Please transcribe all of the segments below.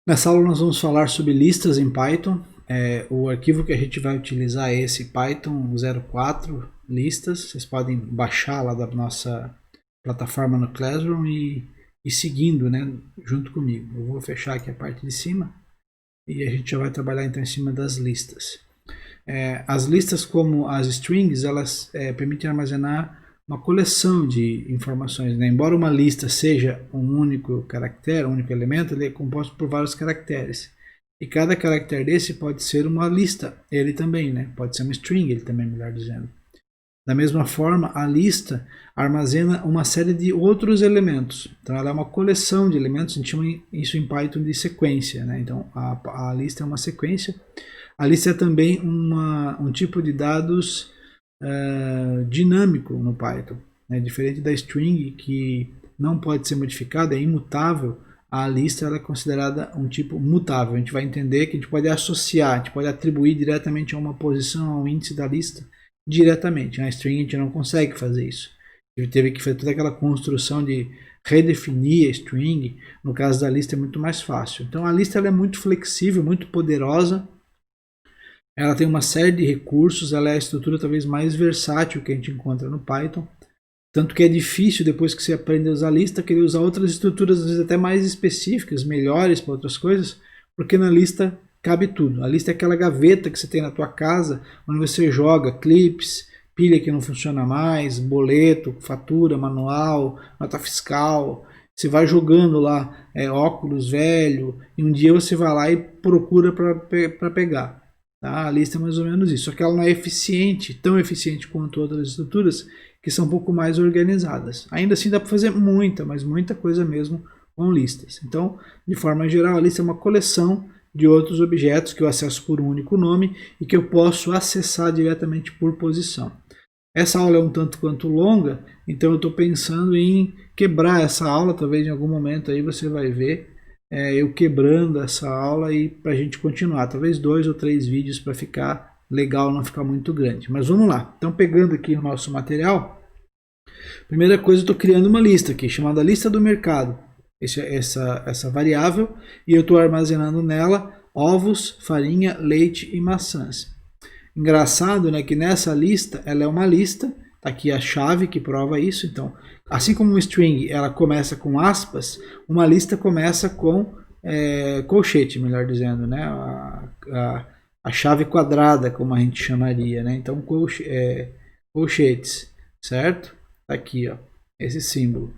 Nessa aula nós vamos falar sobre listas em Python. O arquivo que a gente vai utilizar é esse Python 04 listas. Vocês podem baixar lá da nossa plataforma no Classroom e ir seguindo, né, junto comigo. Eu vou fechar aqui a parte de cima e a gente já vai trabalhar então em cima das listas. As listas, como as strings, elas permitem armazenar uma coleção de informações, né? Embora uma lista seja um único caractere, um único elemento, ele é composto por vários caracteres. E cada caractere desse pode ser uma lista, ele também, né? Pode ser uma string, ele também, melhor dizendo. Da mesma forma, a lista armazena uma série de outros elementos. Então, ela é uma coleção de elementos, a gente chama isso em Python de sequência, né? Então, a lista é uma sequência. A lista é também um tipo de dados dinâmico no Python, né? Diferente da string, que não pode ser modificada, é imutável. A lista ela é considerada um tipo mutável. A gente vai entender que a gente pode associar, a gente pode atribuir diretamente a uma posição, ao índice da lista, diretamente. Na string a gente não consegue fazer isso. A gente teve que fazer toda aquela construção de redefinir a string. No caso da lista é muito mais fácil. Então a lista ela é muito flexível, muito poderosa. Ela tem uma série de recursos, ela é a estrutura talvez mais versátil que a gente encontra no Python. Tanto que é difícil, depois que você aprende a usar a lista, querer usar outras estruturas, às vezes até mais específicas, melhores para outras coisas, porque na lista cabe tudo. A lista é aquela gaveta que você tem na tua casa, onde você joga clips, pilha que não funciona mais, boleto, fatura, manual, nota fiscal. Você vai jogando lá óculos velho, e um dia você vai lá e procura para pegar. Tá? A lista é mais ou menos isso, só que ela não é eficiente, tão eficiente quanto outras estruturas, que são um pouco mais organizadas. Ainda assim dá para fazer muita, mas muita coisa mesmo com listas. Então, de forma geral, a lista é uma coleção de outros objetos que eu acesso por um único nome e que eu posso acessar diretamente por posição. Essa aula é um tanto quanto longa, então eu estou pensando em quebrar essa aula, talvez em algum momento aí você vai ver eu quebrando essa aula e para a gente continuar, talvez 2 ou 3 vídeos para ficar legal, não ficar muito grande. Mas vamos lá. Então, pegando aqui o nosso material, primeira coisa, eu estou criando uma lista aqui, chamada lista do mercado. Essa variável, e eu estou armazenando nela ovos, farinha, leite e maçãs. Engraçado, né, que nessa lista, ela é uma lista, tá aqui a chave que prova isso. Então, assim como uma string ela começa com aspas, uma lista começa com colchete, melhor dizendo, né, a chave quadrada, como a gente chamaria, né? Então, colchetes, certo? Tá aqui, ó, esse símbolo.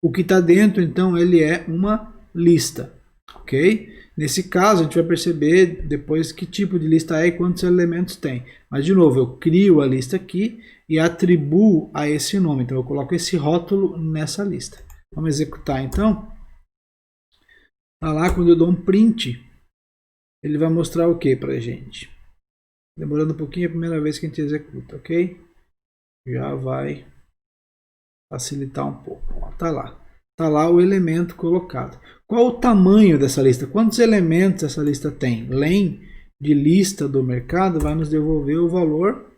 O que está dentro, então, ele é uma lista, ok? Nesse caso, a gente vai perceber depois que tipo de lista é e quantos elementos tem. Mas, de novo, eu crio a lista aqui e atribuo a esse nome. Então, eu coloco esse rótulo nessa lista. Vamos executar, então. Tá lá, quando eu dou um print, ele vai mostrar o que para a gente? Demorando um pouquinho, é a primeira vez que a gente executa, ok? Já vai facilitar um pouco. Ó, tá lá. Tá lá o elemento colocado. Qual o tamanho dessa lista? Quantos elementos essa lista tem? Len de lista do mercado vai nos devolver o valor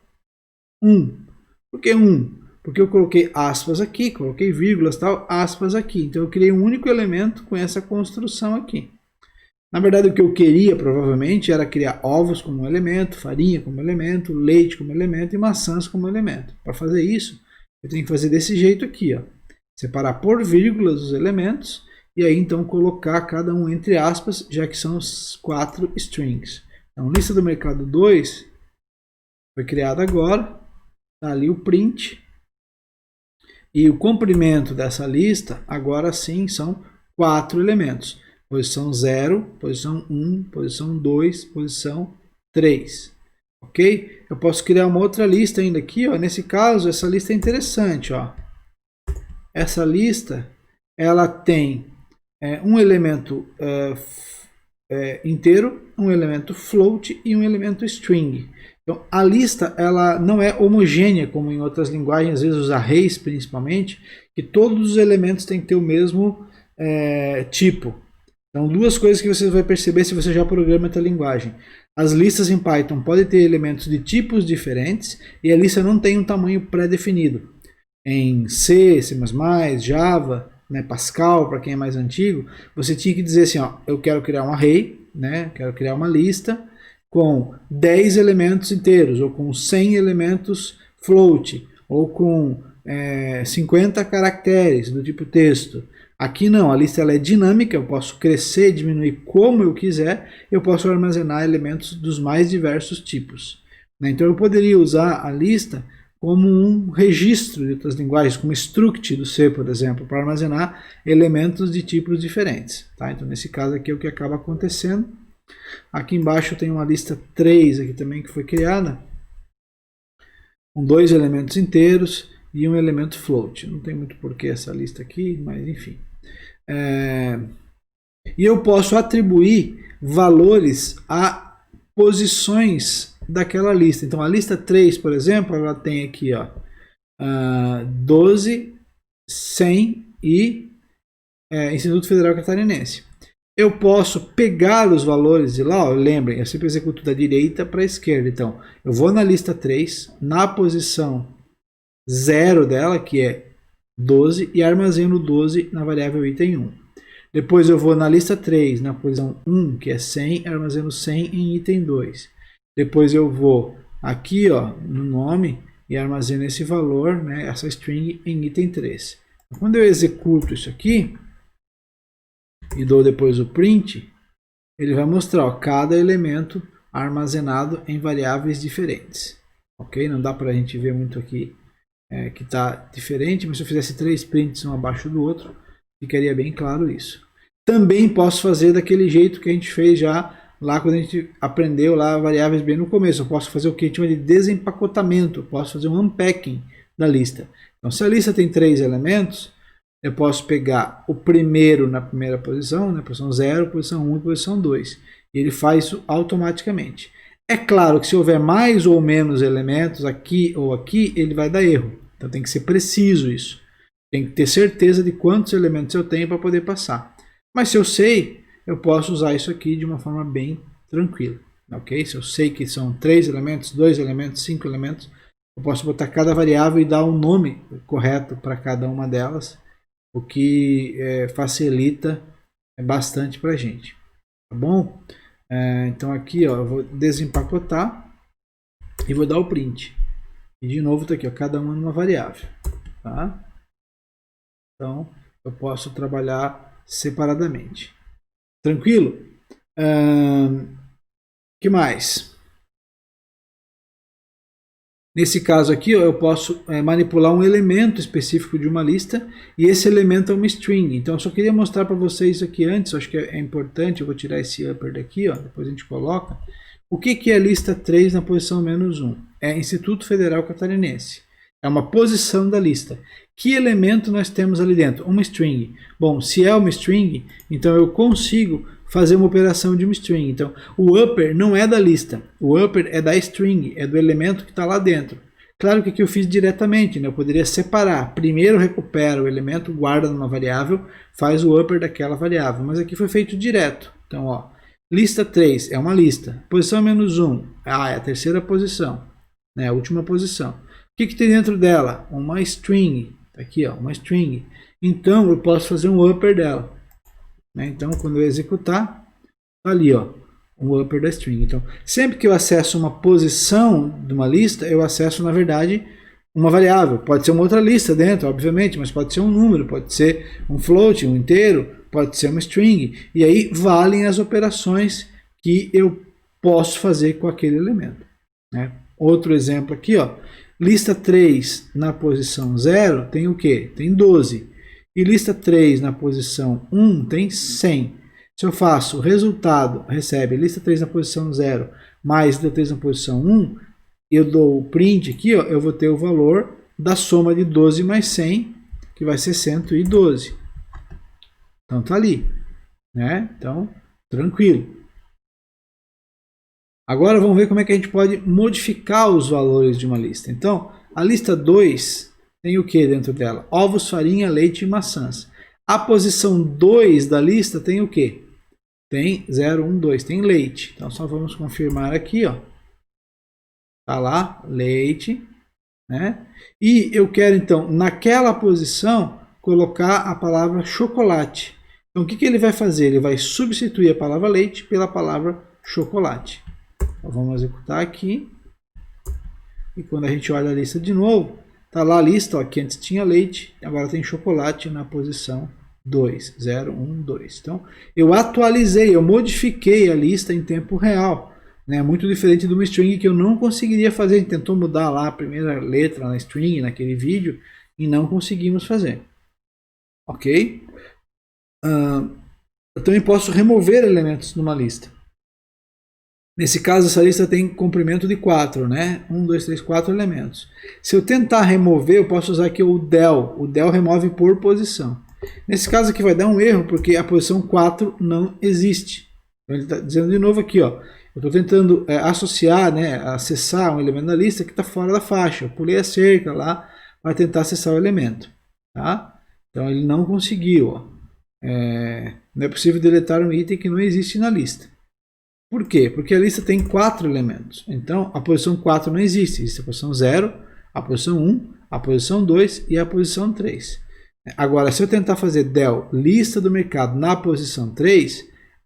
1. Por que 1? Porque eu coloquei aspas aqui, coloquei vírgulas, tal, aspas aqui. Então eu criei um único elemento com essa construção aqui. Na verdade, o que eu queria provavelmente era criar ovos como elemento, farinha como elemento, leite como elemento e maçãs como elemento. Para fazer isso, eu tenho que fazer desse jeito aqui, ó. Separar por vírgulas os elementos e aí então colocar cada um entre aspas, já que são os 4 strings. Então, lista do mercado 2 foi criada agora, está ali o print. E o comprimento dessa lista, agora sim, são 4 elementos. Posição 0, posição 1, posição 2, posição 3. Ok? Eu posso criar uma outra lista ainda aqui, ó. Nesse caso, essa lista é interessante, ó. Essa lista, ela tem um elemento inteiro, um elemento float e um elemento string. Então, a lista ela não é homogênea, como em outras linguagens, às vezes os arrays principalmente, que todos os elementos têm que ter o mesmo tipo. Então, duas coisas que você vai perceber se você já programa essa linguagem. As listas em Python podem ter elementos de tipos diferentes e a lista não tem um tamanho pré-definido. Em C, C++, Java, né, Pascal, para quem é mais antigo, você tinha que dizer assim, ó, eu quero criar um array, né, quero criar uma lista com 10 elementos inteiros, ou com 100 elementos float, ou com 50 caracteres do tipo texto. Aqui não, a lista ela é dinâmica, eu posso crescer, diminuir como eu quiser, eu posso armazenar elementos dos mais diversos tipos. Então eu poderia usar a lista como um registro de outras linguagens, como struct do C, por exemplo, para armazenar elementos de tipos diferentes. Tá? Então nesse caso aqui é o que acaba acontecendo. Aqui embaixo tem uma lista 3 aqui também que foi criada, com 2 elementos inteiros e um elemento float. Não tem muito porquê essa lista aqui, mas enfim. E eu posso atribuir valores a posições daquela lista. Então a lista 3, por exemplo, ela tem aqui ó, 12, 100 e Instituto Federal Catarinense. Eu posso pegar os valores de lá, ó, lembrem, eu sempre executo da direita para a esquerda. Então, eu vou na lista 3, na posição 0 dela, que é 12, e armazeno 12 na variável item 1. Depois eu vou na lista 3, na posição 1, que é 100, e armazeno 100 em item 2. Depois eu vou aqui ó, no nome e armazeno esse valor, né, essa string, em item 3. Quando eu executo isso aqui, e dou depois o print, ele vai mostrar ó, cada elemento armazenado em variáveis diferentes. Ok? Não dá para a gente ver muito aqui que está diferente, mas se eu fizesse 3 prints um abaixo do outro, ficaria bem claro isso. Também posso fazer daquele jeito que a gente fez já lá quando a gente aprendeu lá variáveis bem no começo. Eu posso fazer o que a gente chama de desempacotamento, eu posso fazer um unpacking da lista. Então se a lista tem 3 elementos, eu posso pegar o primeiro na primeira posição, né, posição 0, posição 1 e posição 2. E ele faz isso automaticamente. É claro que se houver mais ou menos elementos aqui ou aqui, ele vai dar erro. Então tem que ser preciso isso. Tem que ter certeza de quantos elementos eu tenho para poder passar. Mas se eu sei, eu posso usar isso aqui de uma forma bem tranquila. Ok? Se eu sei que são 3 elementos, 2 elementos, 5 elementos, eu posso botar cada variável e dar um nome correto para cada uma delas, o que facilita bastante para a gente, tá bom? Então aqui ó, eu vou desempacotar e vou dar o print. E de novo está aqui, ó, cada uma numa variável. Tá? Então eu posso trabalhar separadamente. Tranquilo? Que mais? Nesse caso aqui, ó, eu posso manipular um elemento específico de uma lista e esse elemento é uma string. Então eu só queria mostrar para vocês isso aqui antes, acho que é importante, eu vou tirar esse upper daqui, ó, depois a gente coloca. O que é a lista 3 na posição -1? É Instituto Federal Catarinense. É uma posição da lista. Que elemento nós temos ali dentro? Uma string. Bom, se é uma string, então eu consigo fazer uma operação de uma string. Então, o upper não é da lista. O upper é da string, é do elemento que está lá dentro. Claro que aqui eu fiz diretamente, né? Eu poderia separar. Primeiro recupera o elemento, guarda numa variável, faz o upper daquela variável. Mas aqui foi feito direto. Então, ó, lista 3 é uma lista. Posição -1, é a terceira posição, né? A última posição. O que tem dentro dela? Uma string. Aqui, ó, uma string. Então, eu posso fazer um upper dela. Né? Então, quando eu executar, tá ali, ó, um upper da string. Então, sempre que eu acesso uma posição de uma lista, eu acesso, na verdade, uma variável. Pode ser uma outra lista dentro, obviamente, mas pode ser um número, pode ser um float, um inteiro, pode ser uma string. E aí, valem as operações que eu posso fazer com aquele elemento. Né? Outro exemplo aqui, ó. Lista 3 na posição 0 tem o quê? Tem 12. E lista 3 na posição 1 tem 100. Se eu faço o resultado, recebe lista 3 na posição 0 mais lista 3 na posição 1, eu dou o print aqui, ó, eu vou ter o valor da soma de 12 mais 100, que vai ser 112. Então tá ali. Né? Então, tranquilo. Agora vamos ver como é que a gente pode modificar os valores de uma lista. Então, a lista 2 tem o que dentro dela? Ovos, farinha, leite e maçãs. A posição 2 da lista tem o que? Tem 0, 1, 2, tem leite. Então, só vamos confirmar aqui, ó. Tá lá, leite, né? E eu quero, então, naquela posição, colocar a palavra chocolate. Então, o que ele vai fazer? Ele vai substituir a palavra leite pela palavra chocolate. Então, vamos executar aqui. E quando a gente olha a lista de novo, está lá a lista, ó, que antes tinha leite, agora tem chocolate na posição 2, 0, 1, 2. Então, eu atualizei, eu modifiquei a lista em tempo real. Né? Muito diferente de uma string que eu não conseguiria fazer. A gente tentou mudar lá a primeira letra na string, naquele vídeo, e não conseguimos fazer. Ok? Eu também posso remover elementos numa lista. Nesse caso, essa lista tem comprimento de 4, né? 1, 2, 3, 4 elementos. Se eu tentar remover, eu posso usar aqui o del. O del remove por posição. Nesse caso aqui vai dar um erro, porque a posição 4 não existe. Então, ele está dizendo de novo aqui, ó. Eu estou tentando associar, né, acessar um elemento da lista que está fora da faixa. Eu pulei a cerca lá para tentar acessar o elemento. Tá? Então ele não conseguiu. Ó. Não é possível deletar um item que não existe na lista. Por quê? Porque a lista tem 4 elementos. Então a posição 4 não existe. Existe a posição 0, a posição 1, a posição 2 e a posição 3. Agora, se eu tentar fazer del lista do mercado na posição 3,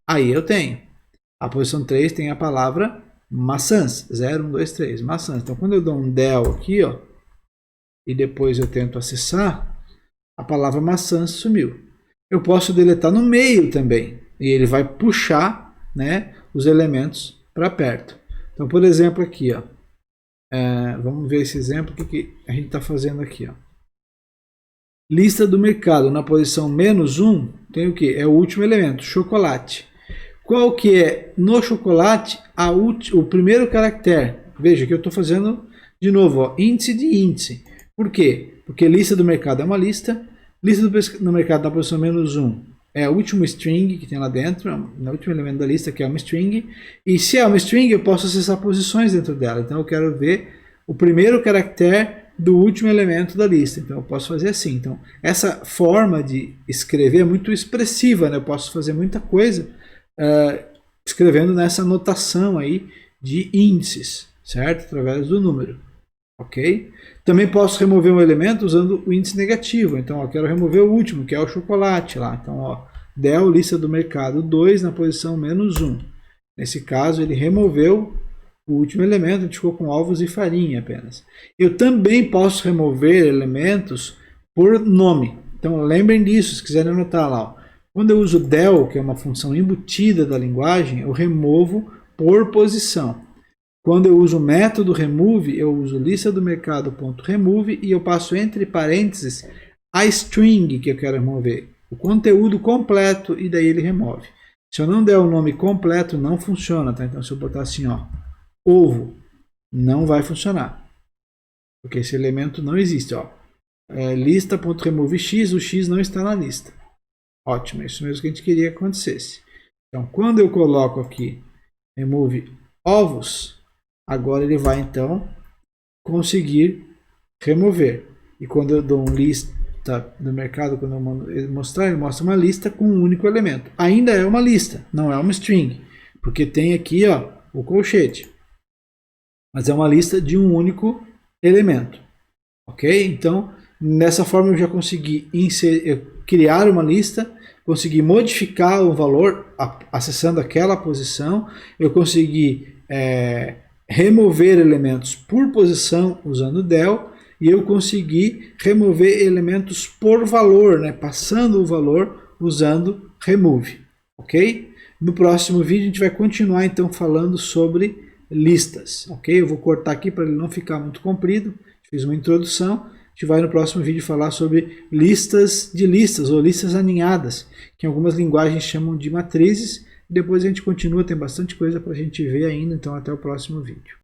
aí eu tenho. A posição 3 tem a palavra maçãs. 0, 1, 2, 3. Maçãs. Então, quando eu dou um del aqui, ó, e depois eu tento acessar, a palavra maçãs sumiu. Eu posso deletar no meio também. E ele vai puxar, né, os elementos para perto. Então, por exemplo, aqui, ó, vamos ver esse exemplo. O que a gente está fazendo aqui? Ó. Lista do mercado na posição -1 tem o que? É o último elemento, chocolate. Qual que é, no chocolate, o primeiro caractere? Veja que eu estou fazendo, de novo, ó, índice de índice. Por quê? Porque lista do mercado é uma lista. Lista do mercado na posição -1 é o último string que tem lá dentro, é o último elemento da lista, que é uma string. E se é uma string, eu posso acessar posições dentro dela. Então eu quero ver o primeiro caractere do último elemento da lista. Então eu posso fazer assim. Então essa forma de escrever é muito expressiva, né? Eu posso fazer muita coisa escrevendo nessa notação aí de índices, certo? Através do número, ok? Também posso remover um elemento usando o índice negativo. Então, ó, eu quero remover o último, que é o chocolate lá. Então, ó, del lista do mercado 2 na posição -1. Nesse caso, ele removeu o último elemento, a gente ficou com ovos e farinha apenas. Eu também posso remover elementos por nome. Então, lembrem disso, se quiserem anotar lá, ó. Quando eu uso del, que é uma função embutida da linguagem, eu removo por posição. Quando eu uso o método remove, eu uso lista do mercado.remove e eu passo entre parênteses a string que eu quero remover, o conteúdo completo, e daí ele remove. Se eu não der o nome completo, não funciona, tá? Então se eu botar assim, ó, ovo, não vai funcionar, porque esse elemento não existe, ó. Lista.remove x, o x não está na lista. Ótimo, é isso mesmo que a gente queria que acontecesse. Então, quando eu coloco aqui remove ovos, agora ele vai então conseguir remover. E quando eu dou um lista do mercado, quando eu mostrar, ele mostra uma lista com um único elemento. Ainda é uma lista, não é uma string, porque tem aqui, ó, o colchete. Mas é uma lista de um único elemento. Ok? Então, dessa forma eu já consegui criar uma lista, consegui modificar o valor acessando aquela posição, eu consegui remover elementos por posição usando del, e eu consegui remover elementos por valor, né, passando o valor usando remove. Ok? No próximo vídeo a gente vai continuar então falando sobre listas. Ok? Eu vou cortar aqui para ele não ficar muito comprido, fiz uma introdução. A gente vai no próximo vídeo falar sobre listas de listas ou listas aninhadas, que em algumas linguagens chamam de matrizes. Depois a gente continua, tem bastante coisa para a gente ver ainda, então até o próximo vídeo.